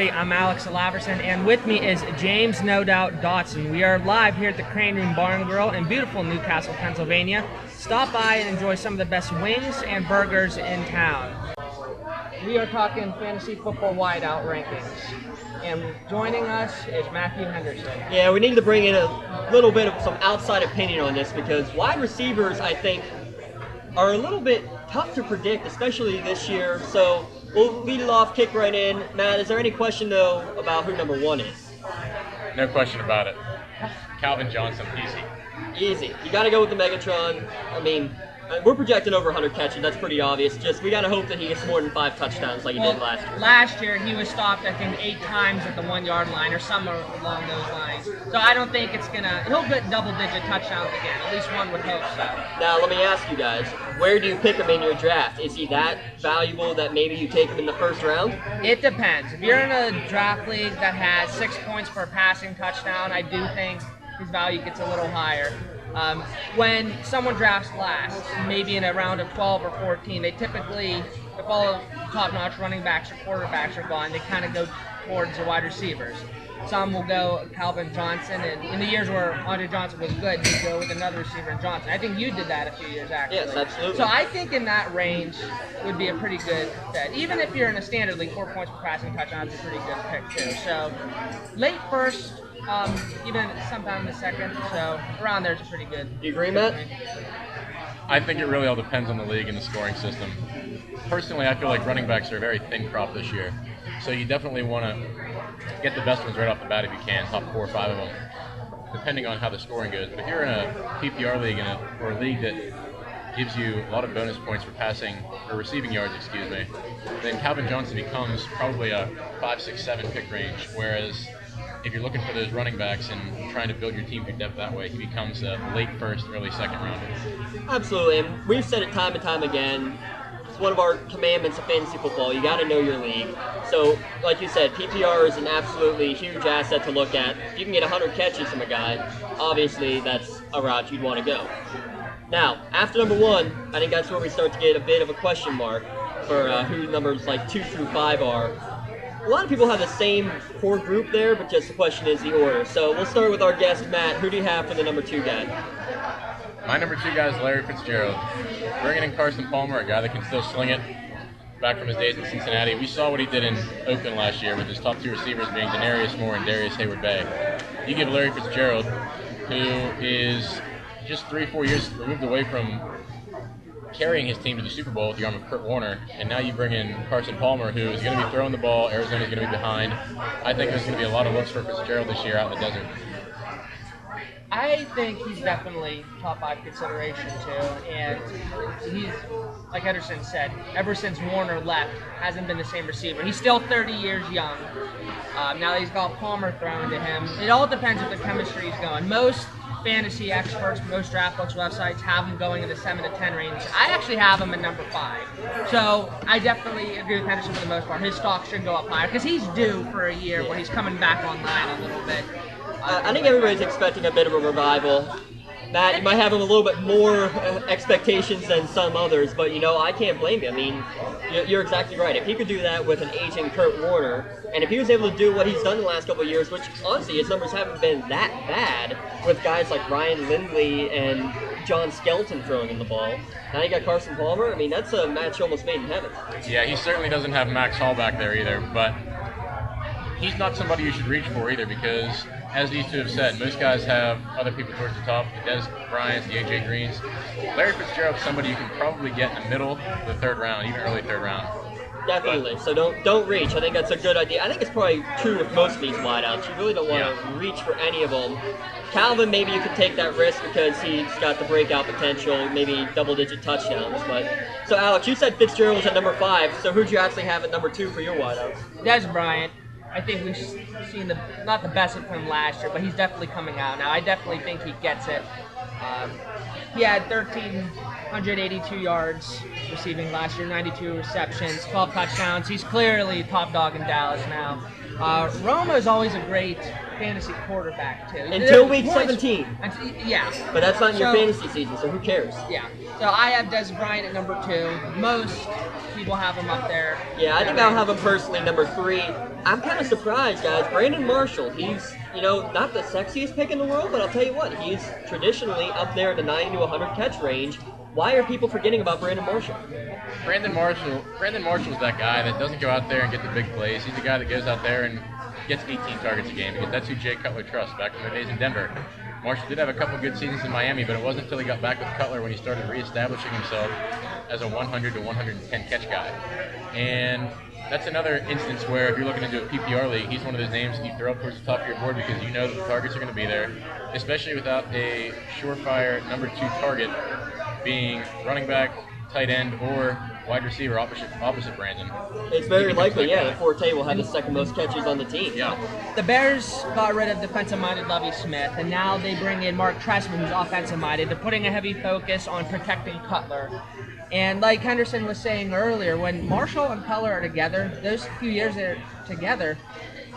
everybody. I'm Alex Laverson, and with me is James No Doubt Dotson. We are live here at the Crane Room Bar and Grill in beautiful Newcastle, Pennsylvania. Stop by and enjoy some of the best wings and burgers in town. We are talking fantasy football wideout rankings, and joining us is Matthew Henderson. Yeah, we need to bring in a little bit of some outside opinion on this because wide receivers, I think, are a little bit tough to predict, especially this year. So we'll lead it off, kick right in. Matt, is there any question, though, about who number one is? No question about it. Calvin Johnson, easy. Easy. You got to go with the Megatron. I mean, we're projecting over 100 catches. That's pretty obvious. Just we got to hope that he gets more than 5 touchdowns like he did last year. Last year, he was stopped, I think, 8 times at the 1 yard line or somewhere along those lines. So I don't think it's going to – he'll get double-digit touchdowns again. At least one would hope so. Now, let me ask you guys, where do you pick him in your draft? Is he that valuable that maybe you take him in the first round? It depends. If you're in a draft league that has 6 points per passing touchdown, I do think his value gets a little higher. When someone drafts last, maybe in a round of 12 or 14, they typically, if all top-notch running backs or quarterbacks are gone, they kind of go towards the wide receivers. Some will go Calvin Johnson, and in the years where Andre Johnson was good, you go with another receiver in Johnson. I think you did that a few years, actually. Yes, absolutely. So I think in that range would be a pretty good fit. Even if you're in a standard league, 4 points per passing touchdown is a pretty good pick, too. So late first, even sometime in the second, so around there is pretty good. Do you agree, Matt? I think it really all depends on the league and the scoring system. Personally, I feel like running backs are a very thin crop this year. So you definitely want to get the best ones right off the bat if you can, top 4 or 5 of them, depending on how the scoring goes. But if you're in a PPR league or a league that gives you a lot of bonus points for passing or receiving yards, then Calvin Johnson becomes probably a 5, 6, 7 pick range, whereas if you're looking for those running backs and trying to build your team through depth that way, he becomes a late first, early second rounder. Absolutely, and we've said it time and time again. It's one of our commandments of fantasy football. You got to know your league. So, like you said, PPR is an absolutely huge asset to look at. If you can get 100 catches from a guy, obviously that's a route you'd want to go. Now, after number 1, I think that's where we start to get a bit of a question mark for who numbers like 2 through 5 are. A lot of people have the same core group there, but just the question is the order. So we'll start with our guest, Matt. Who do you have for the number 2 guy? My number 2 guy is Larry Fitzgerald. Bringing in Carson Palmer, a guy that can still sling it back from his days in Cincinnati. We saw what he did in Oakland last year with his top 2 receivers being Denarius Moore and Darius Hayward-Bay. You give Larry Fitzgerald, who is just 3-4 years removed away from carrying his team to the Super Bowl with the arm of Kurt Warner, and now you bring in Carson Palmer, who is going to be throwing the ball. Arizona's going to be behind. I think there's going to be a lot of looks for Fitzgerald this year out in the desert. I think he's definitely top 5 consideration too, and he's, like Henderson said, ever since Warner left, hasn't been the same receiver. He's still 30 years young. Now that he's got Palmer thrown to him, it all depends if the chemistry is going. Most fantasy experts, most draft books websites have him going in the 7 to 10 range. I actually have him in number 5. So I definitely agree with Henderson for the most part. His stock should go up higher because he's due for a year where he's coming back online a little bit. I think everybody's expecting a bit of a revival. Matt, you might have him a little bit more expectations than some others, but, I can't blame you. I mean, you're exactly right. If he could do that with an aging Kurt Warner, and if he was able to do what he's done in the last couple of years, which, honestly, his numbers haven't been that bad with guys like Ryan Lindley and John Skelton throwing in the ball. Now you got Carson Palmer. I mean, that's a match almost made in heaven. Yeah, he certainly doesn't have Max Hall back there either, but he's not somebody you should reach for either because, as these two have said, most guys have other people towards the top, the Des Bryants, the A.J. Greens. Larry Fitzgerald's somebody you can probably get in the middle of the 3rd round, even early 3rd round. Definitely. So don't reach. I think that's a good idea. I think it's probably true with most of these wideouts. You really don't want to reach for any of them. Calvin, maybe you could take that risk because he's got the breakout potential, maybe double-digit touchdowns. But so, Alex, you said Fitzgerald was at number 5. So who'd you actually have at number 2 for your wideouts? Des Bryant. I think we've seen not the best of him last year, but he's definitely coming out now. I definitely think he gets it. He had 1,382 yards receiving last year, 92 receptions, 12 touchdowns. He's clearly top dog in Dallas now. Romo's always a great fantasy quarterback too. Until week Points- 17. Yeah. But that's not in your So- fantasy season, so who cares? Yeah. So I have Des Bryant at number 2. Most people have him up there. Yeah, I think I'll have him personally number 3. I'm kind of surprised, guys. Brandon Marshall, he's, not the sexiest pick in the world, but I'll tell you what, he's traditionally up there in the 90 to 100 catch range. Why are people forgetting about Brandon Marshall? Brandon Marshall's that guy that doesn't go out there and get the big plays. He's the guy that goes out there and gets 18 targets a game because that's who Jay Cutler trusts back in the days in Denver. Marshall did have a couple good seasons in Miami, but it wasn't until he got back with Cutler when he started reestablishing himself as a 100 to 110 catch guy. And that's another instance where if you're looking into a PPR league, he's one of those names that you throw up towards the top of your board because you know that the targets are going to be there, especially without a surefire number 2 target being running back, tight end, or wide receiver opposite Brandon. It's very likely, that Forte will have the second most catches on the team. Yeah. The Bears got rid of defensive-minded Lovie Smith, and now they bring in Mark Trestman, who's offensive-minded. They're putting a heavy focus on protecting Cutler. And like Henderson was saying earlier, when Marshall and Cutler are together, those few years they're together,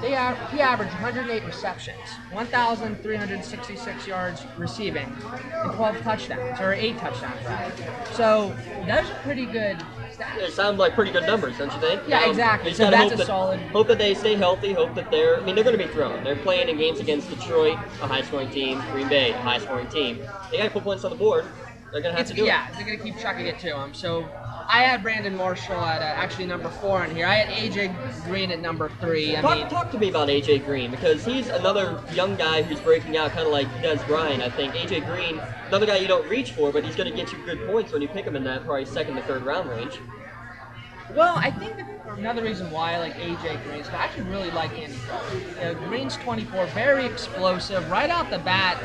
he averaged 108 receptions, 1,366 yards receiving, and 12 touchdowns, or 8 touchdowns, rather. So those are pretty good stats. It sounds like pretty good numbers, don't you think? Yeah, exactly. You So gotta that's a solid. Hope that they stay healthy. Hope that they're going to be thrown. They're playing in games against Detroit, a high-scoring team, Green Bay, a high-scoring team. They got to put points on the board. They're going to have to do it. Yeah, they're going to keep chucking it to him. So I had Brandon Marshall at actually number 4 in here. I had AJ Green at number 3. Talk to me about AJ Green because he's another young guy who's breaking out, kind of like Des Bryant. I think AJ Green, another guy you don't reach for, but he's going to get you good points when you pick him in that probably second to third round range. Well, I think that another reason why I like AJ Green is I actually really like Andy Dalton. Green's 24, very explosive. Right out the bat,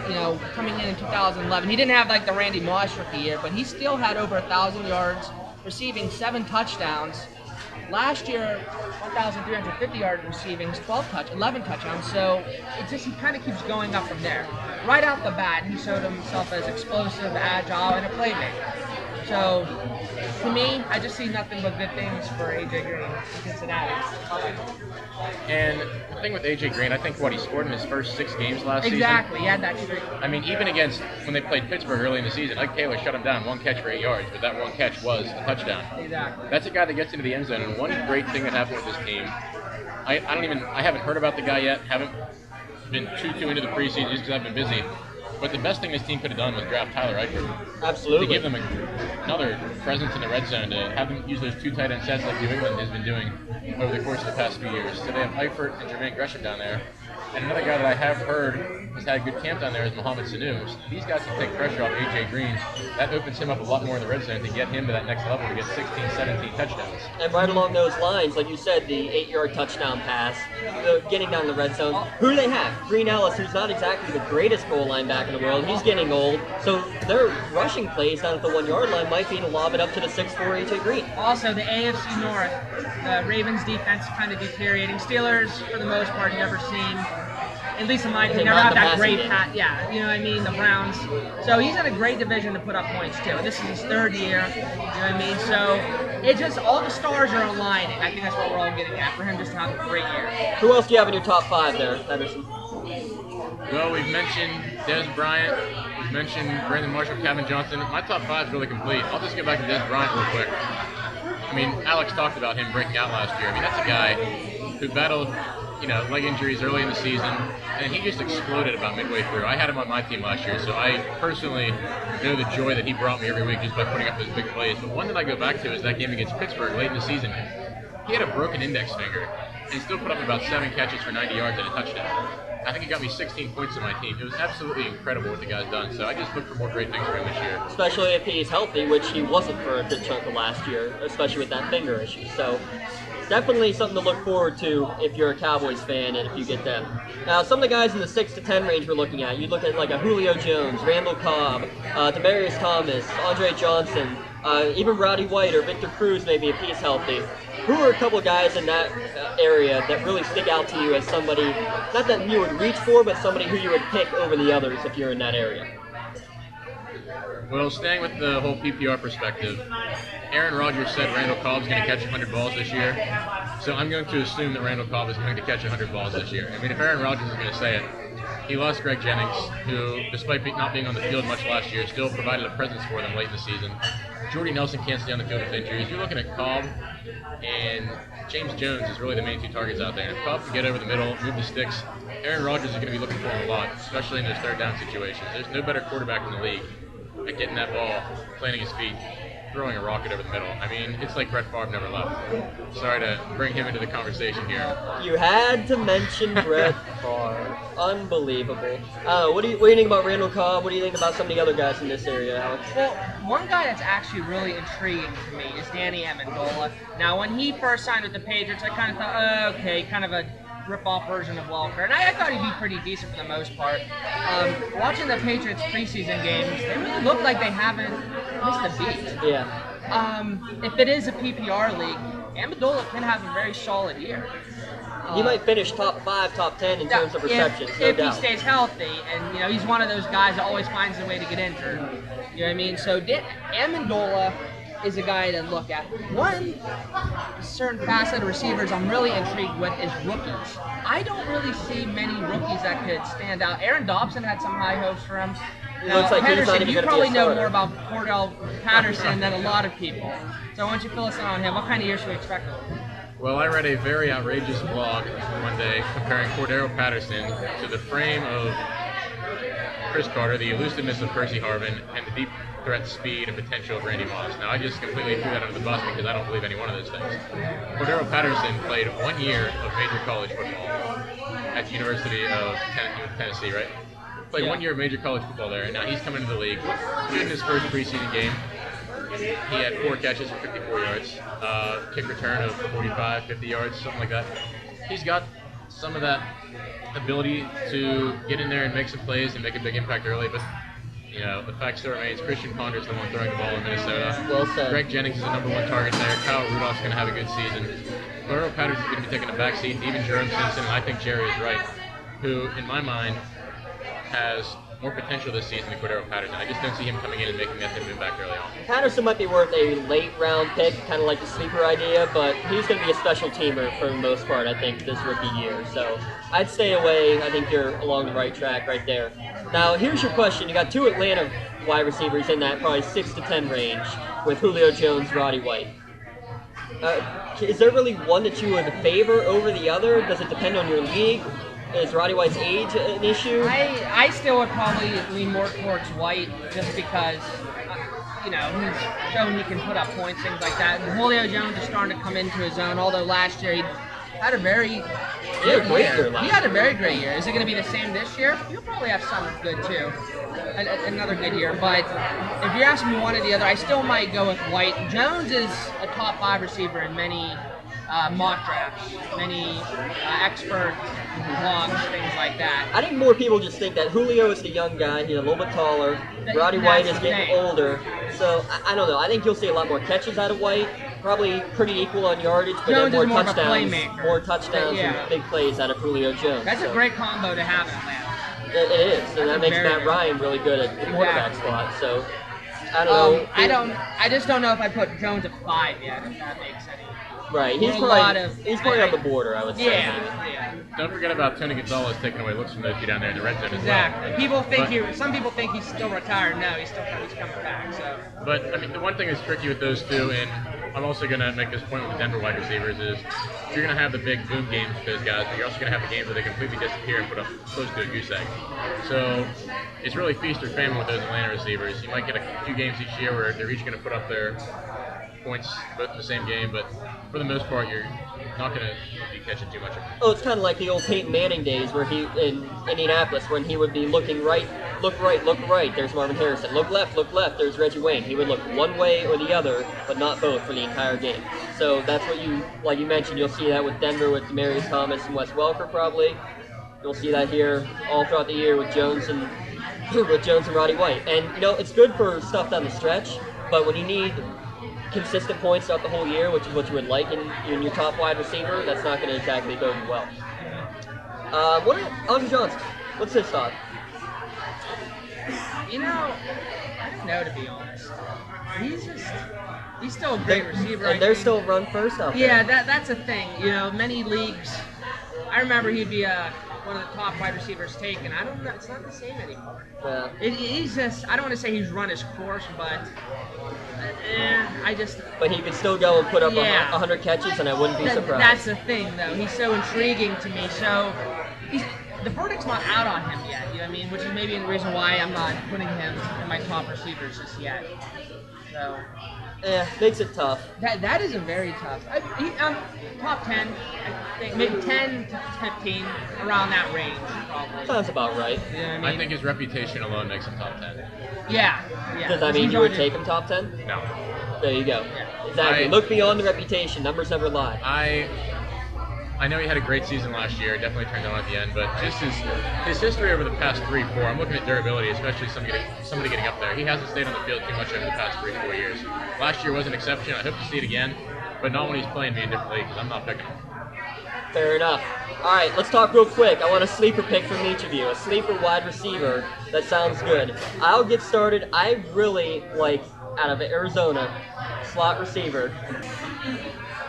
coming in 2011, he didn't have like the Randy Moss rookie year, but he still had over 1,000 yards, receiving 7 touchdowns. Last year, 1,350 yards receiving, 11 touchdowns. So he kind of keeps going up from there. Right out the bat, he showed himself as explosive, agile, and a playmaker. So, to me, I just see nothing but good things for AJ Green in Cincinnati. And the thing with AJ Green, I think he scored in his first 6 games last season. Exactly, he had that streak. I mean, even against when they played Pittsburgh early in the season, Ike Taylor shut him down 1 catch for 8 yards, but that 1 catch was a touchdown. Exactly. That's a guy that gets into the end zone, and one great thing that happened with this team, I haven't heard about the guy yet, haven't been too into the preseason just because I've been busy. But the best thing this team could have done was draft Tyler Eifert. Absolutely. To give them another presence in the red zone, to have them use those 2 tight end sets like New England has been doing over the course of the past few years. So they have Eifert and Jermaine Gresham down there. And another guy that I have heard has had a good camp down there is Mohamed Sanu. So these guys can take pressure off A.J. Green. That opens him up a lot more in the red zone to get him to that next level to get 16, 17 touchdowns. And right along those lines, like you said, the 8-yard touchdown pass, getting down the red zone. Who do they have? Green Ellis, who's not exactly the greatest goal line back in the world. He's getting old. So their rushing plays down at the 1-yard line might be to lob it up to the 6'4" A.J. Green. Also, the AFC North, the Ravens defense kind of deteriorating. Steelers, for the most part, never seen, at least in my opinion, never have that great pass. Yeah, you know what I mean? The Browns. So he's in a great division to put up points, too. This is his 3rd year, you know what I mean? So it just, all the stars are aligning. I think that's what we're all getting at, for him just to have a great year. Who else do you have in your top 5 there, Henderson? Well, we've mentioned Des Bryant, we've mentioned Brandon Marshall, Kevin Johnson. My top 5 is really complete. I'll just get back to Des Bryant real quick. I mean, Alex talked about him breaking out last year. I mean, that's a guy who battled, leg injuries early in the season, and he just exploded about midway through. I had him on my team last year, so I personally know the joy that he brought me every week just by putting up those big plays. But one that I go back to is that game against Pittsburgh late in the season. He had a broken index finger, and he still put up about 7 catches for 90 yards and a touchdown. I think he got me 16 points on my team. It was absolutely incredible what the guy's done, so I just look for more great things for him this year. Especially if he's healthy, which he wasn't for a good chunk of last year, especially with that finger issue. So definitely something to look forward to if you're a Cowboys fan and if you get them. Now, some of the guys in the 6 to 10 range we're looking at, you look at like a Julio Jones, Randall Cobb, Demaryius Thomas, Andre Johnson, even Roddy White or Victor Cruz maybe if he's healthy. Who are a couple of guys in that area that really stick out to you as somebody, not that you would reach for, but somebody who you would pick over the others if you're in that area? Well, staying with the whole PPR perspective, Aaron Rodgers said Randall Cobb's going to catch 100 balls this year. So I'm going to assume that Randall Cobb is going to catch 100 balls this year. I mean, if Aaron Rodgers is going to say it, he lost Greg Jennings, who, despite not being on the field much last year, still provided a presence for them late in the season. Jordy Nelson can't stay on the field with injuries. You're looking at Cobb, and James Jones is really the main two targets out there. And if Cobb can get over the middle, move the sticks, Aaron Rodgers is going to be looking for him a lot, especially in those third down situations. There's no better quarterback in the league at getting that ball, planting his feet, throwing a rocket over the middle. I mean, it's like Brett Favre never left. Sorry to bring him into the conversation here. You had to mention Brett Favre. Unbelievable. What do you think about Randall Cobb? What do you think about some of the other guys in this area, Alex? Well, one guy that's actually really intriguing to me is Danny Amendola. Now, when he first signed with the Patriots, I kind of thought, okay, kind of a rip-off version of Welker, and I thought he'd be pretty decent for the most part. Watching the Patriots preseason games, they really look like they haven't missed a beat. Yeah. If it is a PPR league, Amendola can have a very solid year. He might finish top 5, top 10 in terms of receptions, no if doubt. he stays healthy, and he's one of those guys that always finds a way to get injured. You know what I mean? So Amendola is a guy to look at. One certain facet of receivers I'm really intrigued with is rookies. I don't really see many rookies that could stand out. Aaron Dobson had some high hopes for him. Looks like he's not even you gonna probably be a know starter. more about Cordell Patterson than a lot of people. So why don't you fill us in on him? What kind of year should we expect of him? Well, I read a very outrageous blog one day comparing Cordero Patterson to the frame of Chris Carter, the elusiveness of Percy Harvin, and the deep threat speed and potential of Randy Moss. Now, I just completely threw that under the bus because I don't believe any one of those things. Cordero Patterson played 1 year of major college football at the University of Tennessee, right? Played 1 year of major college football there, and now he's coming into the league. In his first preseason game, he had 4 catches for 54 yards, kick return of 45, 50 yards, something like that. He's got some of that ability to get in there and make some plays and make a big impact early, but the fact still remains Christian Ponder's the one throwing the ball in Minnesota. Well said. Greg Jennings is the #1 target there. Kyle Rudolph's going to have a good season. Cordero Patterson's going to be taking a back seat. Even Jerome Simpson, and I think Jerry is right, who, in my mind, has more potential this season than Cordero Patterson. I just don't see him coming in and making that type of impact early on. Patterson might be worth a late round pick, kind of like the sleeper idea, but he's going to be a special teamer for the most part, I think, this rookie year. So I'd stay away. I think you're along the right track right there. Now, here's your question. You got 2 Atlanta wide receivers in that probably 6 to 10 range with Julio Jones, Roddy White. Is there really one that you would favor over the other? Does it depend on your league? Is Roddy White's age an issue? I still would probably lean more towards White just because, he's shown he can put up points, things like that. And Julio Jones is starting to come into his own, although last year he had a very good year. He had a very great year. Is it going to be the same this year? He'll probably have some good too. Another good year. But if you're asking me one or the other, I still might go with White. Jones is a top 5 receiver in many mock drafts, many expert blogs, things like that. I think more people just think that Julio is the young guy. He's a little bit taller. Roddy White is getting older. So, I don't know. I think you'll see a lot more catches out of White. Probably pretty equal on yardage, but Jones then is more more of a touchdowns. playmaker. More touchdowns Yeah. and big plays out of Julio Jones. That's a great combo to have in Atlanta. It is, and that makes very Matt good. Ryan really good at the quarterback spot. So, I don't know. I just don't know if I put Jones at 5 yet, if that makes any. Right, he's a probably, lot of- he's probably on the border, I would say. Yeah. Don't forget about Tony Gonzalez taking away looks from those 2 down there in the red zone as Exactly. well. Some people think he's still retired. No, he's coming back. So. But, I mean, the one thing that's tricky with those 2, and I'm also going to make this point with the Denver wide receivers, is you're going to have the big boom games with those guys, but you're also going to have the games where they completely disappear and put up close to a goose egg. So it's really feast or famine with those Atlanta receivers. You might get a few games each year where they're each going to put up their points both in the same game, but for the most part, you're not going to be catching too much of it. Oh, it's kind of like the old Peyton Manning days where he, in Indianapolis, when he would be looking right, look right, there's Marvin Harrison. Look left, there's Reggie Wayne. He would look one way or the other, but not both for the entire game. So that's what like you mentioned, you'll see that with Denver with Demaryius Thomas and Wes Welker probably. You'll see that here all throughout the year with Jones and Roddy White. And, it's good for stuff down the stretch, but when you need consistent points throughout the whole year, which is what you would like in your top wide receiver, that's not going to exactly bode you well. Andre Johnson, what's his thought? know, to be honest. He's still a great receiver. And they're still run first out there. Yeah, that's a thing. You know, many leagues. I remember he'd be one of the top wide receivers taken. I don't know. It's not the same anymore. Yeah. He's just. I don't want to say he's run his course, but I just. But he could still go and put up Yeah. 100 catches, and I wouldn't be surprised. That's the thing, though. He's so intriguing to me. So the verdict's not out on him yet. You know what I mean? Which is maybe the reason why I'm not putting him in my top receivers just yet. So. Makes it tough. That is a very tough. Top 10, I think maybe 10 to 15, around that range, probably. Sounds about right. You know what I mean? I think his reputation alone makes him top 10. Yeah. Does that mean you would take him top 10? No. There you go. Yeah. Exactly. Look beyond the reputation. Numbers never lie. I know he had a great season last year. Definitely turned on at the end, but just his history over the past 3-4. I'm looking at durability, especially somebody getting up there. He hasn't stayed on the field too much over the past 3-4 years. Last year was an exception. I hope to see it again, but not when he's playing me in different leagues. I'm not picking him. Fair enough. All right, let's talk real quick. I want a sleeper pick from each of you. A sleeper wide receiver. That sounds good. I'll get started. I really like, out of Arizona, slot receiver.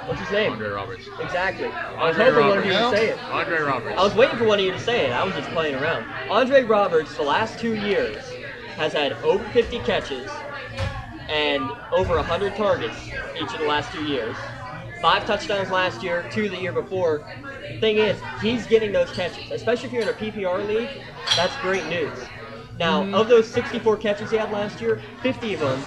What's his name? Andre Roberts. Exactly. I was Andre hoping one of you Roberts. would say it. Andre Roberts. I was waiting for one of you to say it. I was just playing around. Andre Roberts, the last 2 years, has had over 50 catches and over 100 targets each of the last 2 years. 5 touchdowns last year, 2 the year before. The thing is, he's getting those catches, especially if you're in a PPR league. That's great news. Now, of those 64 catches he had last year, 50 of them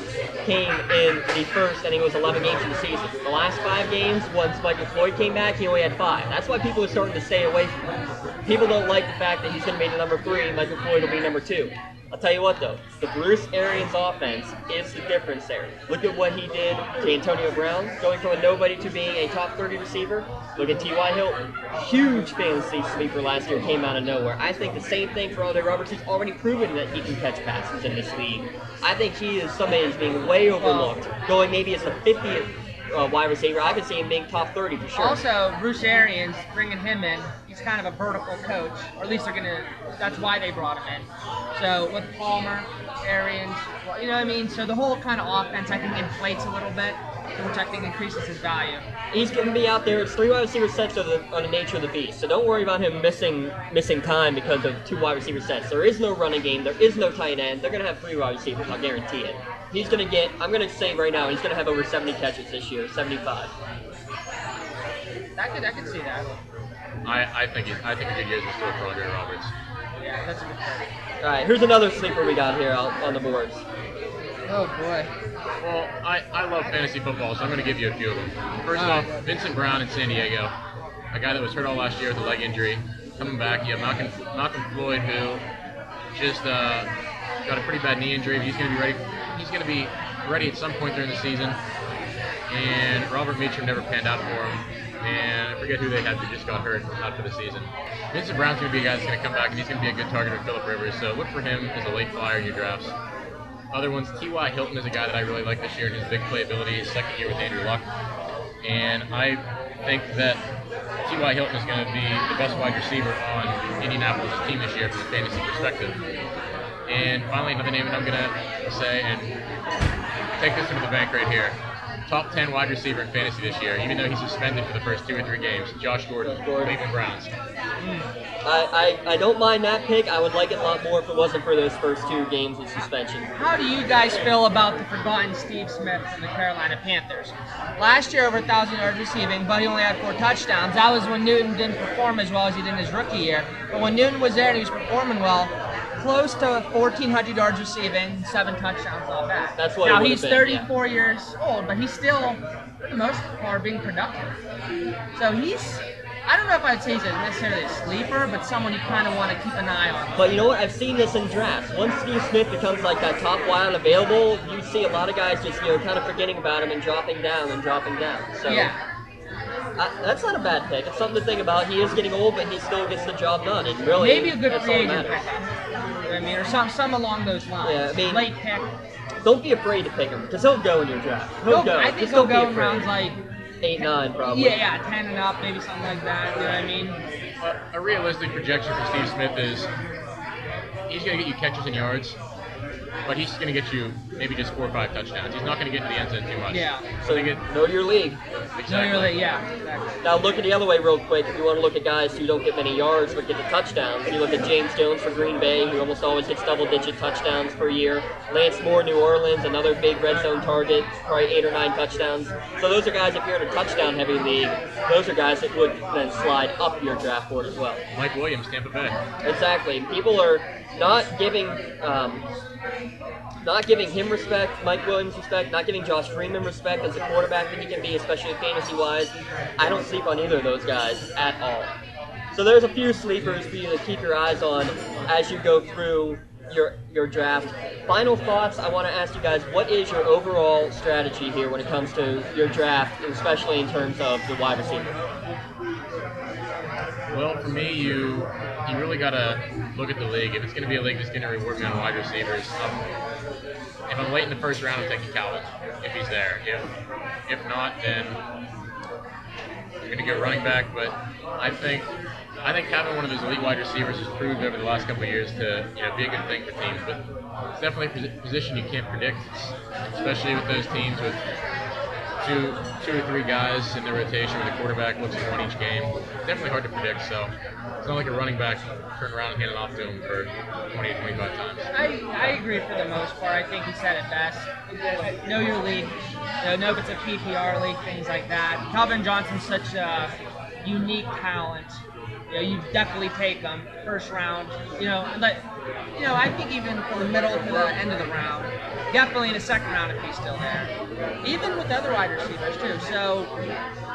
came in the first, I think it was 11 games of the season. The last 5 games, once Michael Floyd came back, he only had 5. That's why people are starting to stay away from him. People don't like the fact that he's going to be the number 3, Michael Floyd will be number 2. I'll tell you what, though, the Bruce Arians offense is the difference there. Look at what he did to Antonio Brown, going from a nobody to being a top 30 receiver. Look at T.Y. Hilton. Huge fantasy sleeper last year, came out of nowhere. I think the same thing for Andre Roberts. He's already proven that he can catch passes in this league. I think he is somebody who's being way overlooked, going maybe as the 50th wide receiver. I could see him being top 30 for sure. Also, Bruce Arians, bringing him in, he's kind of a vertical coach, or at least that's why they brought him in. So with Palmer, Arians, well, you know what I mean? So the whole kind of offense, I think, inflates a little bit, which I think increases his value. He's going to be out there. It's 3 wide receiver sets on the nature of the beast. So don't worry about him missing time because of 2 wide receiver sets. There is no running game. There is no tight end. They're going to have 3 wide receivers. I'll guarantee it. He's going to get, I'm going to say right now, he's going to have over 70 catches this year, 75. I could see that. I think a good year's in store for Andre Roberts. Yeah, that's a good pick. All right, here's another sleeper we got here on the boards. Oh, boy. Well, I love fantasy football, so I'm going to give you a few of them. First off, Vincent Brown in San Diego, a guy that was hurt all last year with a leg injury, coming back. You have Malcolm Floyd, who just got a pretty bad knee injury. But he's going to be ready. He's going to be ready at some point during the season. And Robert Meacham never panned out for him. And I forget who they had who just got hurt out for the season. Vincent Brown's going to be a guy that's going to come back, and he's going to be a good target for Phillip Rivers. So look for him as a late flyer in your drafts. Other ones, T.Y. Hilton is a guy that I really like this year in his big playability, his second year with Andrew Luck. And I think that T.Y. Hilton is going to be the best wide receiver on Indianapolis' team this year from a fantasy perspective. And finally, another name that I'm going to say, and take this into the bank right here. Top 10 wide receiver in fantasy this year, even though he's suspended for the first 2 or 3 games. Josh Gordon, Cleveland Browns. I don't mind that pick. I would like it a lot more if it wasn't for those first 2 games of suspension. How do you guys feel about the forgotten Steve Smith from the Carolina Panthers? Last year, over 1,000 yards receiving, but he only had 4 touchdowns. That was when Newton didn't perform as well as he did in his rookie year. But when Newton was there and he was performing well, close to 1,400 yards receiving, 7 touchdowns, not bad. That's what now, it he's would've been, 34 years old, but he's still, for the most part, being productive. So he's, I don't know if I'd say he's necessarily a sleeper, but someone you kind of want to keep an eye on. But you know what? I've seen this in drafts. Once Steve Smith becomes like that top wide available, you see a lot of guys just kind of forgetting about him and dropping down. So Yeah. That's not a bad pick. It's something to think about. He is getting old, but he still gets the job done. And really, Maybe a good that's free all agent that pick. matters. I mean, or some along those lines. Yeah, I mean, late pick. Don't be afraid to pick him because he'll go in your draft. He'll go. I think Just he'll don't be go in afraid. rounds like 8, 9, probably. yeah, 10 and up, maybe something like that. You know what I mean? A realistic projection for Steve Smith is he's going to get you catches and yards. but he's going to get you maybe just 4 or 5 touchdowns. He's not going to get into the end zone too much. Yeah. So know your league. Exactly. No, you're like, yeah, exactly. Now look at the other way real quick. If you want to look at guys who don't get many yards but get the touchdowns, you look at James Jones for Green Bay, who almost always gets double-digit touchdowns per year. Lance Moore, New Orleans, another big red zone target, probably 8 or 9 touchdowns. So those are guys, if you're in a touchdown-heavy league, those are guys that would then slide up your draft board as well. Mike Williams, Tampa Bay. Exactly. People are not giving him respect, Mike Williams respect, not giving Josh Freeman respect as a quarterback that he can be, especially fantasy-wise. I don't sleep on either of those guys at all. So there's a few sleepers for you to keep your eyes on as you go through your draft. Final thoughts, I want to ask you guys, what is your overall strategy here when it comes to your draft, especially in terms of the wide receiver? Well, for me, you really got to look at the league. If it's going to be a league that's going to reward me on wide receivers, if I'm late in the first round, I'm taking Calvin, if he's there. If not, then I'm going to go running back. But I think having one of those elite wide receivers has proved over the last couple of years to be a good thing for teams. But it's definitely a position you can't predict, especially with those teams with two or three guys in their rotation where the quarterback looks at one each game. It's definitely hard to predict, so it's not like a running back turn around and hand it off to him for 20 to 25 times. I agree for the most part. I think he said it best. Know your league. Know if it's a PPR league, things like that. Calvin Johnson's such a unique talent. You definitely take him first round. I think even from the middle to the end of the round, definitely in the second round if he's still there. Even with other wide receivers too. So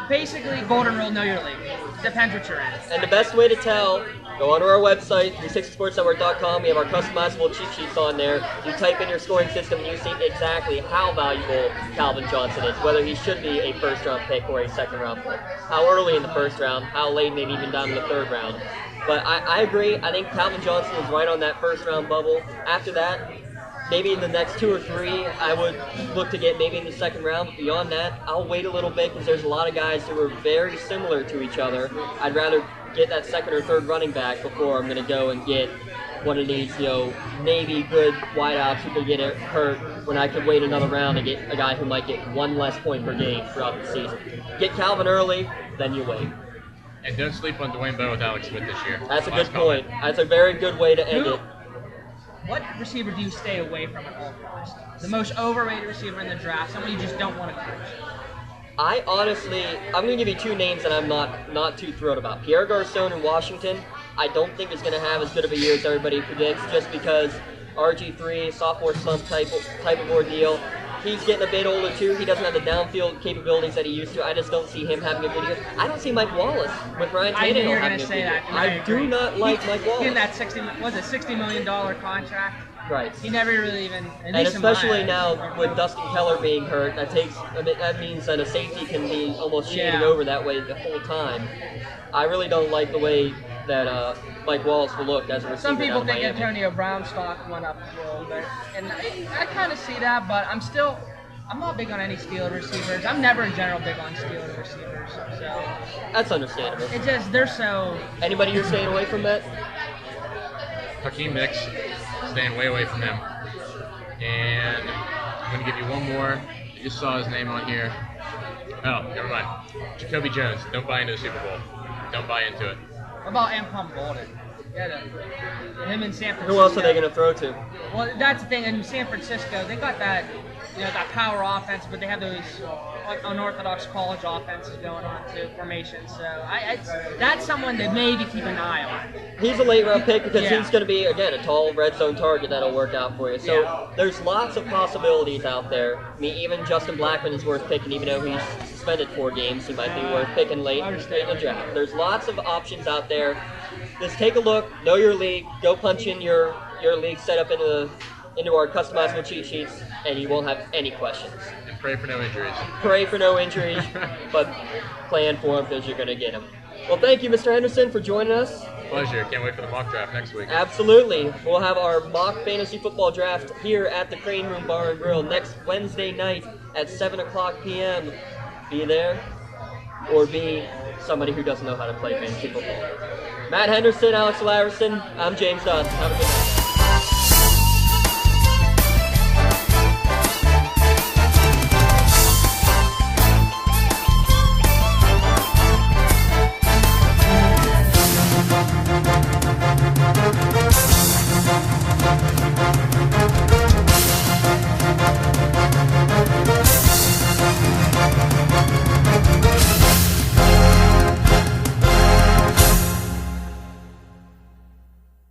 basically, golden rule: know your league. Depends what you're in. And the best way to tell, go onto our website, 360sportsnetwork.com. We have our customizable cheat sheets on there. You type in your scoring system and you see exactly how valuable Calvin Johnson is, whether he should be a first-round pick or a second-round pick, how early in the first round, how late, maybe even down to the third round. But I agree. I think Calvin Johnson is right on that first-round bubble. After that, maybe in the next 2 or 3, I would look to get maybe in the second round. But beyond that, I'll wait a little bit because there's a lot of guys who are very similar to each other. I'd rather get that second or third running back before I'm going to go and get one of these, maybe good wideouts who could get hurt when I could wait another round and get a guy who might get 1 less point per game throughout the season. Get Calvin early, then you wait. And don't sleep on Dwayne Bowe with Alex Smith this year. That's a good point. That's a very good way to end it. What receiver do you stay away from at all costs? The most overrated receiver in the draft, someone you just don't want to coach. I'm going to give you 2 names that I'm not too thrilled about. Pierre Garçon in Washington, I don't think is going to have as good of a year as everybody predicts, just because RG3, sophomore slump type of ordeal. He's getting a bit older too. He doesn't have the downfield capabilities that he used to. I just don't see him having a good year. I don't see Mike Wallace with Ryan Tannehill I knew you were going having to a say good year. that. I do not like Mike Wallace. In that $60 million contract. Right. He never really even. And especially now with Dustin Keller being hurt, that means that a safety can be almost shading over that way the whole time. I really don't like the way that Mike Wallace will look as a receiver. Some people think Miami. Antonio Brown's stock went up a little bit, and I kind of see that, but I'm not big on any Steeler receivers. I'm never in general big on Steeler receivers. So that's understandable. It just they're so. Anybody you're staying away from that? Hakeem Nicks, staying way away from him. And I'm going to give you one more. You just saw his name on here. Oh, never mind. Jacoby Jones. Don't buy into the Super Bowl. Don't buy into it. What about Anquan Bolden? Yeah, him in San Francisco. Who else are they going to throw to? Well, that's the thing. In San Francisco, they got that, that power offense, but they have those unorthodox college offenses going on too, formations. So that's someone to maybe keep an eye on. He's a late round pick because he's going to be, again, a tall red zone target that'll work out for you. So there's lots of possibilities out there. I mean, even Justin Blackmon is worth picking, even though he's suspended 4 games. He might be worth picking late in the draft. There's lots of options out there. Just take a look, know your league, go punch in your league set up into our customizable cheat sheets, and you won't have any questions. And pray for no injuries. Pray for no injuries, but plan for them because you're going to get them. Well, thank you, Mr. Henderson, for joining us. Pleasure. Can't wait for the mock draft next week. Absolutely. We'll have our mock fantasy football draft here at the Crane Room Bar and Grill next Wednesday night at 7 o'clock p.m. Be there or be somebody who doesn't know how to play fantasy football. Matt Henderson, Alex Larison, I'm James Dunn. Have a good night.